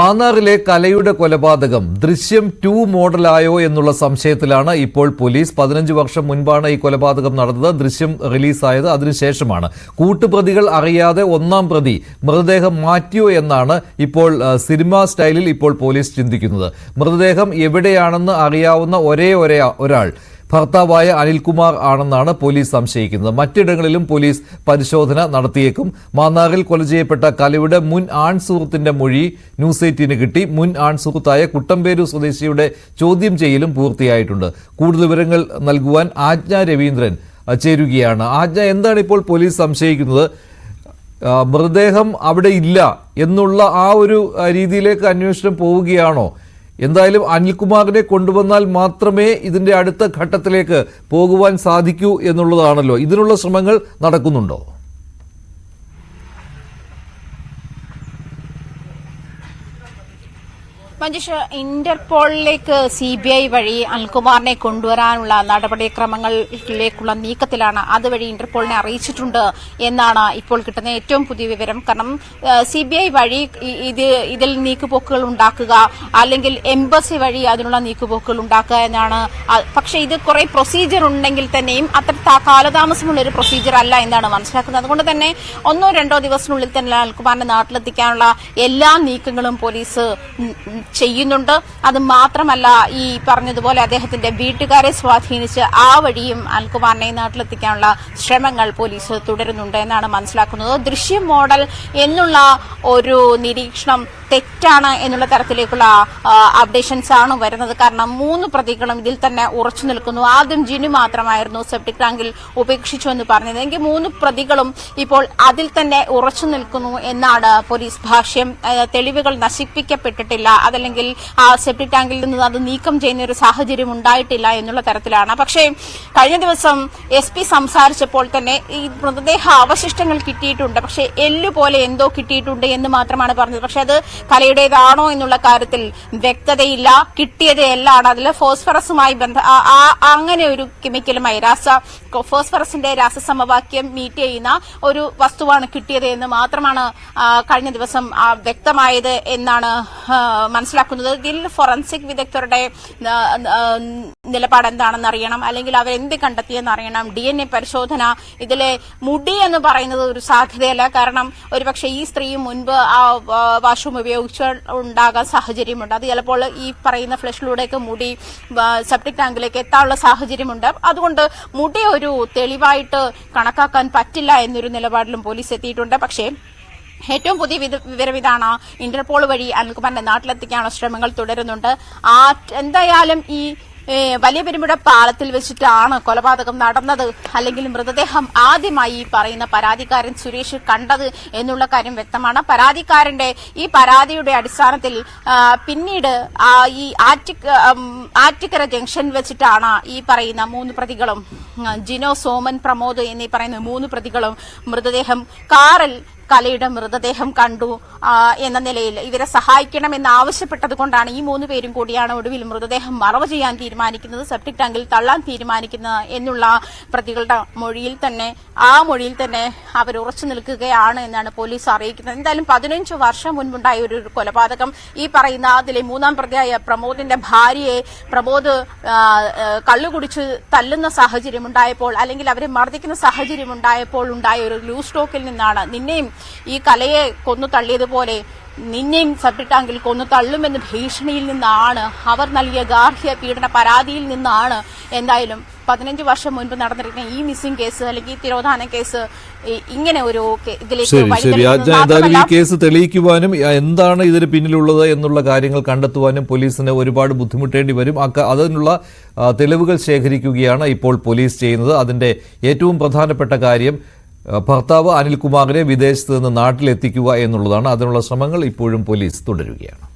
മാന്നാറിലെ കലയുടെ കൊലപാതകം ദൃശ്യം 2 മോഡലായോ എന്നുള്ള സംശയത്തിലാണ് ഇപ്പോൾ പോലീസ്. 15 വർഷം മുൻപാണ് ഈ കൊലപാതകം നടന്നത്. ദൃശ്യം റിലീസായത് അതിനുശേഷമാണ്. കൂട്ടുപ്രതികൾ അറിയാതെ ഒന്നാം പ്രതി മൃതദേഹം മാറ്റിയോ എന്നാണ് ഇപ്പോൾ സിനിമാ സ്റ്റൈലിൽ ഇപ്പോൾ പോലീസ് ചിന്തിക്കുന്നത്. മൃതദേഹം എവിടെയാണെന്ന് അറിയാവുന്ന ഒരാൾ ഭർത്താവായ അനിൽകുമാർ ആണെന്നാണ് പോലീസ് സംശയിക്കുന്നത്. മറ്റിടങ്ങളിലും പോലീസ് പരിശോധന നടത്തിയേക്കും. മാന്നാറിൽ കൊല ചെയ്യപ്പെട്ട കലയുടെ മുൻ ആൺ സുഹൃത്തിന്റെ മൊഴി ന്യൂസ് 18 കിട്ടി. മുൻ ആൺ സുഹൃത്തായ കുട്ടമ്പേരു സ്വദേശിയുടെ ചോദ്യം ചെയ്യലും പൂർത്തിയായിട്ടുണ്ട്. കൂടുതൽ വിവരങ്ങൾ നൽകുവാൻ ആജ്ഞ രവീന്ദ്രൻ ചേരുകയാണ്. ആജ്ഞ, എന്താണ് ഇപ്പോൾ പോലീസ് സംശയിക്കുന്നത്? മൃതദേഹം അവിടെ ഇല്ല എന്നുള്ള ആ ഒരു രീതിയിലേക്ക് അന്വേഷണം പോവുകയാണോ? എന്തായാലും അനിൽകുമാറിനെ കൊണ്ടുവന്നാൽ മാത്രമേ ഇതിന്റെ അടുത്ത ഘട്ടത്തിലേക്ക് പോകുവാൻ സാധിക്കൂ എന്നുള്ളതാണല്ലോ. ഇതിനുള്ള ശ്രമങ്ങൾ നടക്കുന്നുണ്ടോ? മഞ്ജുഷ, ഇന്റർപോളിലേക്ക് CBI വഴി അനിൽകുമാറിനെ കൊണ്ടുവരാനുള്ള നടപടിക്രമങ്ങളിലേക്കുള്ള നീക്കത്തിലാണ്. അതുവഴി ഇന്റർപോളിനെ അറിയിച്ചിട്ടുണ്ട് എന്നാണ് ഇപ്പോൾ കിട്ടുന്ന ഏറ്റവും പുതിയ വിവരം. കാരണം CBI വഴി ഇതിൽ നീക്കുപോക്കുകൾ ഉണ്ടാക്കുക, അല്ലെങ്കിൽ എംബസി വഴി അതിനുള്ള നീക്കുപോക്കുകൾ ഉണ്ടാക്കുക എന്നാണ്. പക്ഷേ ഇത് കുറെ പ്രൊസീജിയർ ഉണ്ടെങ്കിൽ തന്നെയും അത്ര കാലതാമസമുള്ള ഒരു പ്രൊസീജിയർ അല്ല എന്നാണ് മനസ്സിലാക്കുന്നത്. അതുകൊണ്ട് തന്നെ 1-2 ദിവസത്തിനുള്ളിൽ തന്നെ അനിൽകുമാറിനെ നാട്ടിലെത്തിക്കാനുള്ള എല്ലാ നീക്കങ്ങളും പോലീസ് ചെയ്യുന്നുണ്ട്. അത് മാത്രമല്ല, ഈ പറഞ്ഞതുപോലെ അദ്ദേഹത്തിന്റെ വീട്ടുകാരെ സ്വാധീനിച്ച് ആ വഴിയും അനിൽകുമാറിനെ നാട്ടിലെത്തിക്കാനുള്ള ശ്രമങ്ങൾ പോലീസ് തുടരുന്നുണ്ട് എന്നാണ് മനസ്സിലാക്കുന്നത്. ദൃശ്യം മോഡൽ എന്നുള്ള ഒരു നിരീക്ഷണം തെറ്റാണ് എന്നുള്ള തരത്തിലേക്കുള്ള അപ്ഡേഷൻസ് ആണ് വരുന്നത്. കാരണം 3 പ്രതികളും ഇതിൽ തന്നെ ഉറച്ചു നിൽക്കുന്നു. ആദ്യം ജിനു മാത്രമായിരുന്നു സെപ്റ്റിക് ടാങ്കിൽ ഉപേക്ഷിച്ചു എന്ന് പറഞ്ഞത്. എങ്കിൽ 3 പ്രതികളും ഇപ്പോൾ അതിൽ തന്നെ ഉറച്ചു നിൽക്കുന്നു എന്നാണ് പോലീസ് ഭാഷ്യം. തെളിവുകൾ നശിപ്പിക്കപ്പെട്ടിട്ടില്ല, അതല്ലെങ്കിൽ ആ സെപ്റ്റിക് ടാങ്കിൽ നിന്ന് അത് നീക്കം ചെയ്യുന്ന ഒരു സാഹചര്യം ഉണ്ടായിട്ടില്ല എന്നുള്ള തരത്തിലാണ്. പക്ഷേ കഴിഞ്ഞ ദിവസം SP സംസാരിച്ചപ്പോൾ തന്നെ ഈ മൃതദേഹ അവശിഷ്ടങ്ങൾ കിട്ടിയിട്ടുണ്ട്, പക്ഷേ എല്ലുപോലെ എന്തോ കിട്ടിയിട്ടുണ്ട് എന്ന് മാത്രമാണ് പറഞ്ഞത്. പക്ഷെ അത് കലയുടേതാണോ എന്നുള്ള കാര്യത്തിൽ വ്യക്തതയില്ല. കിട്ടിയത് എല്ലാണ്. അതിൽ ഫോസ്ഫറസുമായി അങ്ങനെ ഒരു കെമിക്കലുമായി ഫോസ്ഫറസിന്റെ രാസസമവാക്യം മീറ്റ് ചെയ്യുന്ന ഒരു വസ്തുവാണ് കിട്ടിയത് എന്ന് മാത്രമാണ് കഴിഞ്ഞ ദിവസം വ്യക്തമായത് എന്നാണ് മനസ്സിലാക്കുന്നത്. ഇതിൽ ഫോറൻസിക് വിദഗ്ധരുടെ നിലപാട് എന്താണെന്ന് അറിയണം, അല്ലെങ്കിൽ അവരെന്ത് കണ്ടെത്തിയെന്ന് അറിയണം. DNA പരിശോധന. ഇതിലെ മുടി എന്ന് പറയുന്നത് ഒരു സാധ്യതയല്ല. കാരണം ഒരുപക്ഷെ ഈ സ്ത്രീ മുൻപ് ആ വാഷ്റൂം ഉണ്ടാകാൻ സാഹചര്യമുണ്ട്. അത് ചിലപ്പോൾ ഈ പറയുന്ന ഫ്ലഷിലൂടെയൊക്കെ മുടി സെപ്റ്റിക് ടാങ്കിലേക്ക് എത്താനുള്ള സാഹചര്യമുണ്ട്. അതുകൊണ്ട് മുടി ഒരു തെളിവായിട്ട് കണക്കാക്കാൻ പറ്റില്ല എന്നൊരു നിലപാടിലും പോലീസ് എത്തിയിട്ടുണ്ട്. പക്ഷേ ഏറ്റവും പുതിയ വിവരം ഇതാണ്. ഇന്റർപോൾ വഴി അനിൽകുമാറിനെ നാട്ടിലെത്തിക്കാനുള്ള ശ്രമങ്ങൾ തുടരുന്നുണ്ട്. എന്തായാലും ഈ വലിയ പെരുമ്പുഴ പാലത്തിൽ വെച്ചിട്ടാണ് കൊലപാതകം നടന്നത്, അല്ലെങ്കിൽ മൃതദേഹം ആദ്യമായി പറയുന്ന പരാതിക്കാരൻ സുരേഷ് കണ്ടത് എന്നുള്ള കാര്യം വ്യക്തമാണ്. പരാതിക്കാരന്റെ ഈ പരാതിയുടെ അടിസ്ഥാനത്തിൽ പിന്നീട് ഈ ആറ്റിക്കര ജംഗ്ഷൻ വെച്ചിട്ടാണ് ഈ പറയുന്ന 3 പ്രതികളും ജിനോ, സോമൻ, പ്രമോദ് എന്നീ പറയുന്ന 3 പ്രതികളും മൃതദേഹം കാറിൽ കലയുടെ മൃതദേഹം കണ്ടു എന്ന നിലയിൽ ഇവരെ സഹായിക്കണമെന്ന് ആവശ്യപ്പെട്ടത് കൊണ്ടാണ് ഈ 3 പേരും കൂടിയാണ് ഒടുവിൽ മൃതദേഹം മറവ് ചെയ്യാൻ തീരുമാനിക്കുന്നത്, സെപ്റ്റിക് ടാങ്കിൽ തള്ളാൻ തീരുമാനിക്കുന്നത് എന്നുള്ള പ്രതികളുടെ മൊഴിയിൽ തന്നെ അവർ ഉറച്ചു നിൽക്കുകയാണ് എന്നാണ് പോലീസ് അറിയിക്കുന്നത്. എന്തായാലും 15 വർഷം മുൻപുണ്ടായ ഒരു കൊലപാതകം, ഈ പറയുന്ന അതിലെ 3-ാം പ്രതിയായ പ്രമോദിന്റെ ഭാര്യയെ പ്രമോദ് കള്ളുകുടിച്ച് തല്ലുന്ന സാഹചര്യം ഉണ്ടായപ്പോൾ, അല്ലെങ്കിൽ അവരെ മർദ്ദിക്കുന്ന സാഹചര്യം ഉണ്ടായപ്പോൾ ഉണ്ടായ ഒരു ലൂസ് ടോക്കിൽ നിന്നാണ് നിന്നെയും ഈ കലയെ കൊന്നു തള്ളിയതുപോലെ നിന്നെയും സെപ്റ്റിക് ടാങ്കിൽ കൊന്നു തള്ളുമെന്ന് ഭീഷണിയിൽ നിന്നാണ്, അവർ നൽകിയ ഗാർഹിക പീഡന പരാതിയിൽ നിന്നാണ് എന്തായാലും 15 വർഷം മുൻപ് നടന്നിരിക്കുന്ന ഈ മിസ്സിംഗ് കേസ്, അല്ലെങ്കിൽ ഈ തിരോധാന കേസ് ഇങ്ങനെ ഒരു ഇതിലേക്ക് ഈ കേസ് തെളിയിക്കുവാനും എന്താണ് ഇതിന് പിന്നിലുള്ളത് എന്നുള്ള കാര്യങ്ങൾ കണ്ടെത്തുവാനും പോലീസിന് ഒരുപാട് ബുദ്ധിമുട്ടേണ്ടി വരും. അതിനുള്ള തെളിവുകൾ ശേഖരിക്കുകയാണ് ഇപ്പോൾ പോലീസ് ചെയ്യുന്നത്. അതിന്റെ ഏറ്റവും പ്രധാനപ്പെട്ട കാര്യം ഭർത്താവ് അനിൽകുമാറിനെ വിദേശത്ത് നിന്ന് നാട്ടിലെത്തിക്കുക എന്നുള്ളതാണ്. അതിനുള്ള ശ്രമങ്ങൾ ഇപ്പോഴും പോലീസ് തുടരുകയാണ്.